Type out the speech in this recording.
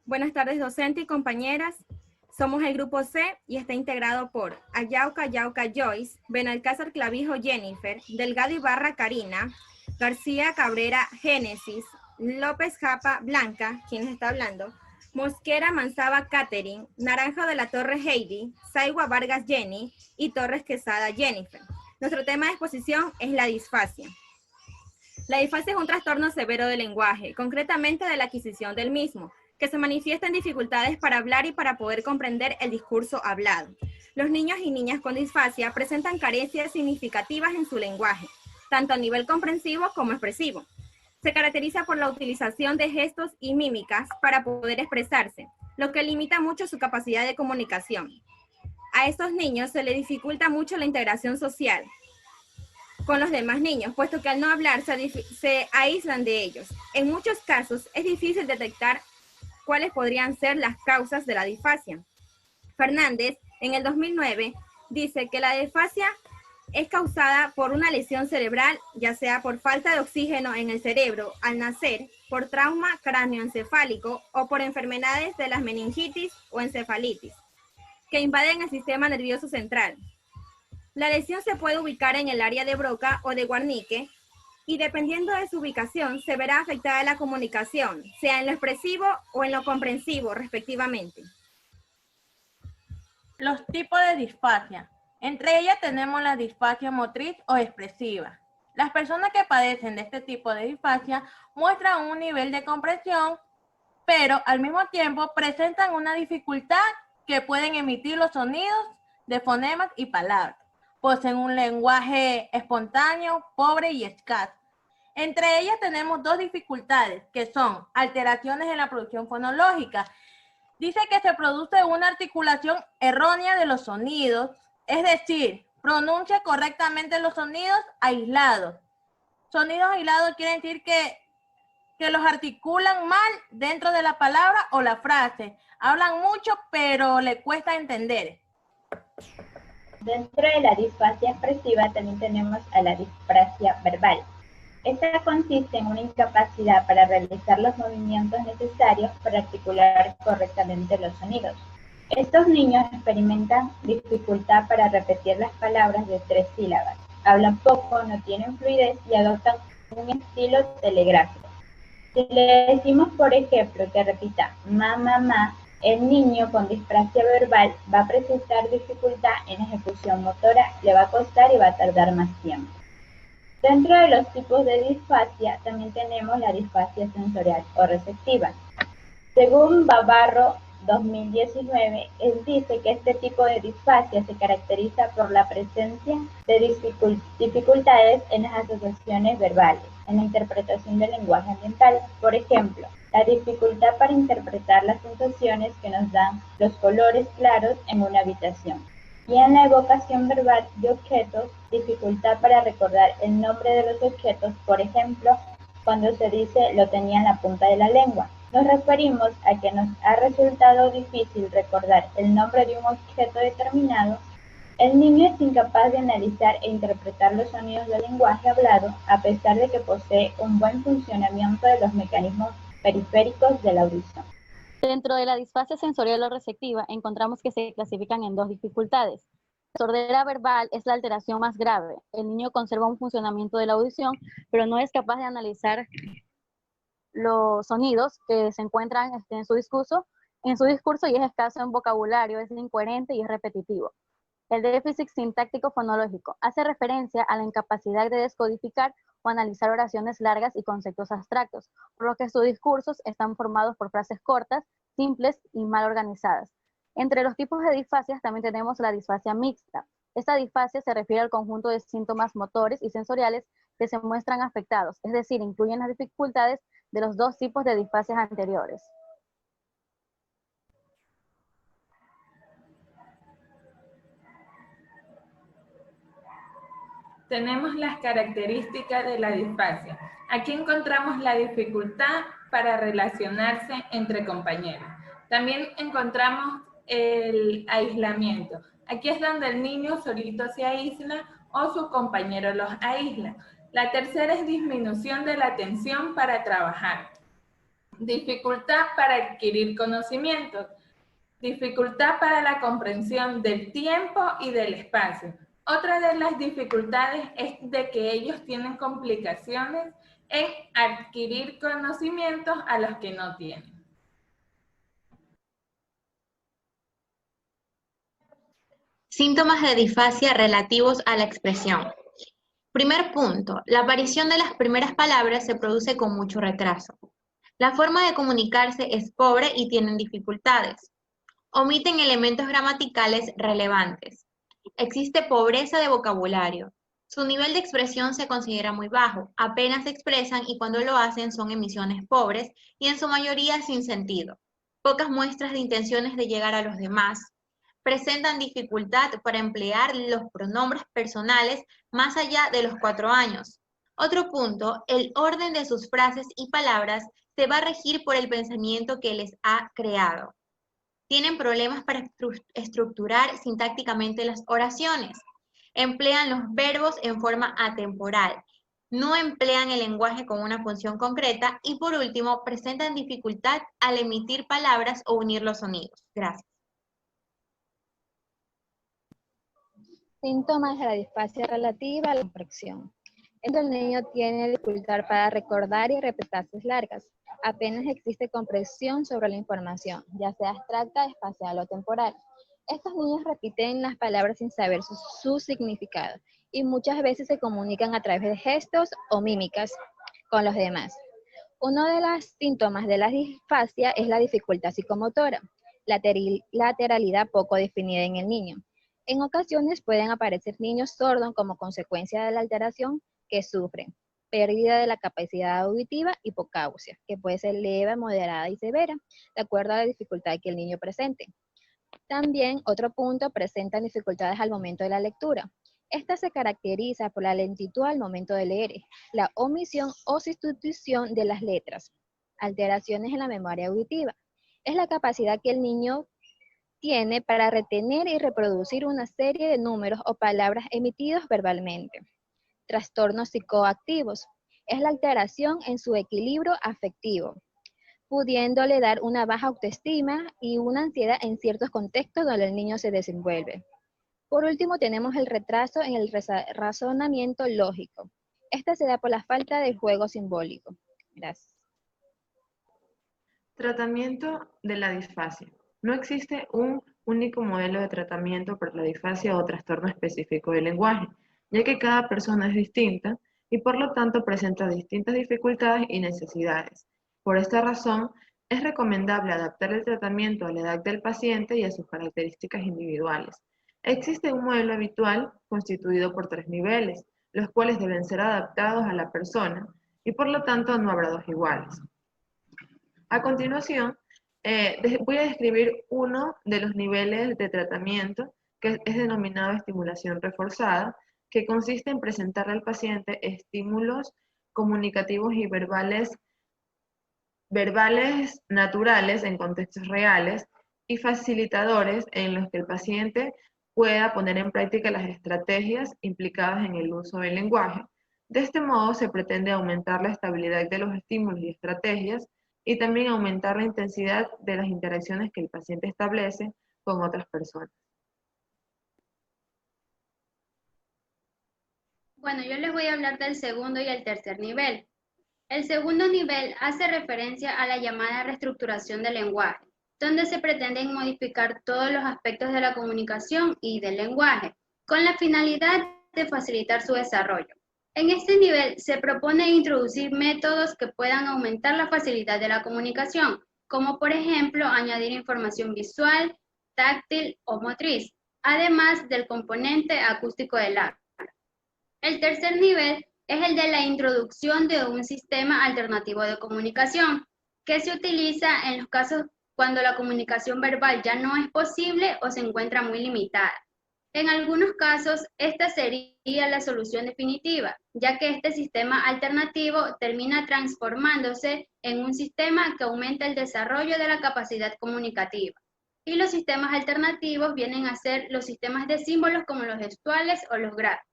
Buenas tardes, docente y compañeras. Somos el grupo C y está integrado por Ayauca Yauca Joyce, Benalcázar Clavijo Jennifer, Delgado Ibarra Karina, García Cabrera Génesis, López Japa Blanca, quien está hablando, Mosquera Manzaba Catherine, Naranjo de la Torre Heidi, Saigua Vargas Jenny y Torres Quesada Jennifer. Nuestro tema de exposición es la disfasia. La disfasia es un trastorno severo del lenguaje, concretamente de la adquisición del mismo, que se manifiesta en dificultades para hablar y para poder comprender el discurso hablado. Los niños y niñas con disfasia presentan carencias significativas en su lenguaje, tanto a nivel comprensivo como expresivo. Se caracteriza por la utilización de gestos y mímicas para poder expresarse, lo que limita mucho su capacidad de comunicación. A estos niños se les dificulta mucho la integración social con los demás niños, puesto que al no hablar se aíslan de ellos. En muchos casos es difícil detectar cuáles podrían ser las causas de la disfasia. Fernández, en el 2009, dice que la disfasia es causada por una lesión cerebral, ya sea por falta de oxígeno en el cerebro al nacer, por trauma cráneoencefálico o por enfermedades de las meningitis o encefalitis, que invaden el sistema nervioso central. La lesión se puede ubicar en el área de Broca o de Wernicke, y dependiendo de su ubicación se verá afectada la comunicación, sea en lo expresivo o en lo comprensivo, respectivamente. Los tipos de disfasia. Entre ellas tenemos la disfasia motriz o expresiva. Las personas que padecen de este tipo de disfasia muestran un nivel de comprensión, pero al mismo tiempo presentan una dificultad que pueden emitir los sonidos de fonemas y palabras. Poseen un lenguaje espontáneo, pobre y escaso. Entre ellas tenemos dos dificultades, que son alteraciones en la producción fonológica. Dice que se produce una articulación errónea de los sonidos, es decir, pronuncia correctamente los sonidos aislados. Sonidos aislados quiere decir que los articulan mal dentro de la palabra o la frase. Hablan mucho, pero le cuesta entender. Dentro de la disfasia expresiva también tenemos a la disprasia verbal. Esta consiste en una incapacidad para realizar los movimientos necesarios para articular correctamente los sonidos. Estos niños experimentan dificultad para repetir las palabras de 3 sílabas. Hablan poco, no tienen fluidez y adoptan un estilo telegráfico. Si le decimos, por ejemplo, que repita ma, el niño con disprasia verbal va a presentar dificultad en ejecución motora, le va a costar y va a tardar más tiempo. Dentro de los tipos de disfasia también tenemos la disfasia sensorial o receptiva. Según Babarro 2019, él dice que este tipo de disfasia se caracteriza por la presencia de dificultades en las asociaciones verbales, en la interpretación del lenguaje ambiental. Por ejemplo, la dificultad para interpretar las sensaciones que nos dan los colores claros en una habitación. Y en la evocación verbal de objetos, dificultad para recordar el nombre de los objetos, por ejemplo, cuando se dice lo tenía en la punta de la lengua. Nos referimos a que nos ha resultado difícil recordar el nombre de un objeto determinado. El niño es incapaz de analizar e interpretar los sonidos del lenguaje hablado, a pesar de que posee un buen funcionamiento de los mecanismos periféricos de la audición. Dentro de la disfasia sensorial o receptiva encontramos que se clasifican en dos dificultades. La sordera verbal es la alteración más grave. El niño conserva un funcionamiento de la audición, pero no es capaz de analizar los sonidos que se encuentran en su discurso y es escaso en vocabulario, es incoherente y es repetitivo. El déficit sintáctico fonológico hace referencia a la incapacidad de descodificar o analizar oraciones largas y conceptos abstractos, por lo que sus discursos están formados por frases cortas, simples y mal organizadas. Entre los tipos de disfasias también tenemos la disfasia mixta. Esta disfasia se refiere al conjunto de síntomas motores y sensoriales que se muestran afectados, es decir, incluyen las dificultades de los dos tipos de disfasias anteriores. Tenemos las características de la disfasia. Aquí encontramos la dificultad para relacionarse entre compañeros. También encontramos el aislamiento. Aquí es donde el niño solito se aísla o su compañero los aísla. La tercera es disminución de la atención para trabajar. dificultad para adquirir conocimientos, dificultad para la comprensión del tiempo y del espacio. Otra de las dificultades es de que ellos tienen complicaciones en adquirir conocimientos a los que no tienen. Síntomas de disfasia relativos a la expresión. Primer punto, la aparición de las primeras palabras se produce con mucho retraso. La forma de comunicarse es pobre y tienen dificultades. Omiten elementos gramaticales relevantes. Existe pobreza de vocabulario. Su nivel de expresión se considera muy bajo, apenas se expresan y cuando lo hacen son emisiones pobres y en su mayoría sin sentido. Pocas muestras de intenciones de llegar a los demás. Presentan dificultad para emplear los pronombres personales más allá de los 4 años. Otro punto, el orden de sus frases y palabras se va a regir por el pensamiento que les ha creado. Tienen problemas para estructurar sintácticamente las oraciones. Emplean los verbos en forma atemporal. No emplean el lenguaje con una función concreta. Y por último, presentan dificultad al emitir palabras o unir los sonidos. Gracias. Síntomas de la disfasia relativa a la comprensión. El niño tiene dificultad para recordar y repetir frases largas. Apenas existe comprensión sobre la información, ya sea abstracta, espacial o temporal. Estos niños repiten las palabras sin saber su significado y muchas veces se comunican a través de gestos o mímicas con los demás. Uno de los síntomas de la disfasia es la dificultad psicomotora, lateralidad poco definida en el niño. En ocasiones pueden aparecer niños sordos como consecuencia de la alteración que sufren, pérdida de la capacidad auditiva y hipocausia, que puede ser leve, moderada y severa, de acuerdo a la dificultad que el niño presente. También, otro punto, presentan dificultades al momento de la lectura. Esta se caracteriza por la lentitud al momento de leer, la omisión o sustitución de las letras, alteraciones en la memoria auditiva. Es la capacidad que el niño tiene para retener y reproducir una serie de números o palabras emitidos verbalmente. Trastornos psicoactivos. Es la alteración en su equilibrio afectivo, pudiéndole dar una baja autoestima y una ansiedad en ciertos contextos donde el niño se desenvuelve. Por último, tenemos el retraso en el razonamiento lógico. Esta se da por la falta de juego simbólico. Gracias. Tratamiento de la disfasia. No existe un único modelo de tratamiento para la disfasia o trastorno específico del lenguaje, ya que cada persona es distinta y por lo tanto presenta distintas dificultades y necesidades. Por esta razón, es recomendable adaptar el tratamiento a la edad del paciente y a sus características individuales. Existe un modelo habitual constituido por 3 niveles, los cuales deben ser adaptados a la persona y por lo tanto no habrá 2 iguales. A continuación, voy a describir uno de los niveles de tratamiento que es denominado estimulación reforzada, que consiste en presentarle al paciente estímulos comunicativos y verbales naturales en contextos reales y facilitadores en los que el paciente pueda poner en práctica las estrategias implicadas en el uso del lenguaje. De este modo se pretende aumentar la estabilidad de los estímulos y estrategias y también aumentar la intensidad de las interacciones que el paciente establece con otras personas. Bueno, yo les voy a hablar del segundo y el tercer nivel. El segundo nivel hace referencia a la llamada reestructuración del lenguaje, donde se pretenden modificar todos los aspectos de la comunicación y del lenguaje, con la finalidad de facilitar su desarrollo. En este nivel se propone introducir métodos que puedan aumentar la facilidad de la comunicación, como por ejemplo añadir información visual, táctil o motriz, además del componente acústico del habla. El tercer nivel es el de la introducción de un sistema alternativo de comunicación, que se utiliza en los casos cuando la comunicación verbal ya no es posible o se encuentra muy limitada. En algunos casos, esta sería la solución definitiva, ya que este sistema alternativo termina transformándose en un sistema que aumenta el desarrollo de la capacidad comunicativa. Y los sistemas alternativos vienen a ser los sistemas de símbolos como los gestuales o los gráficos.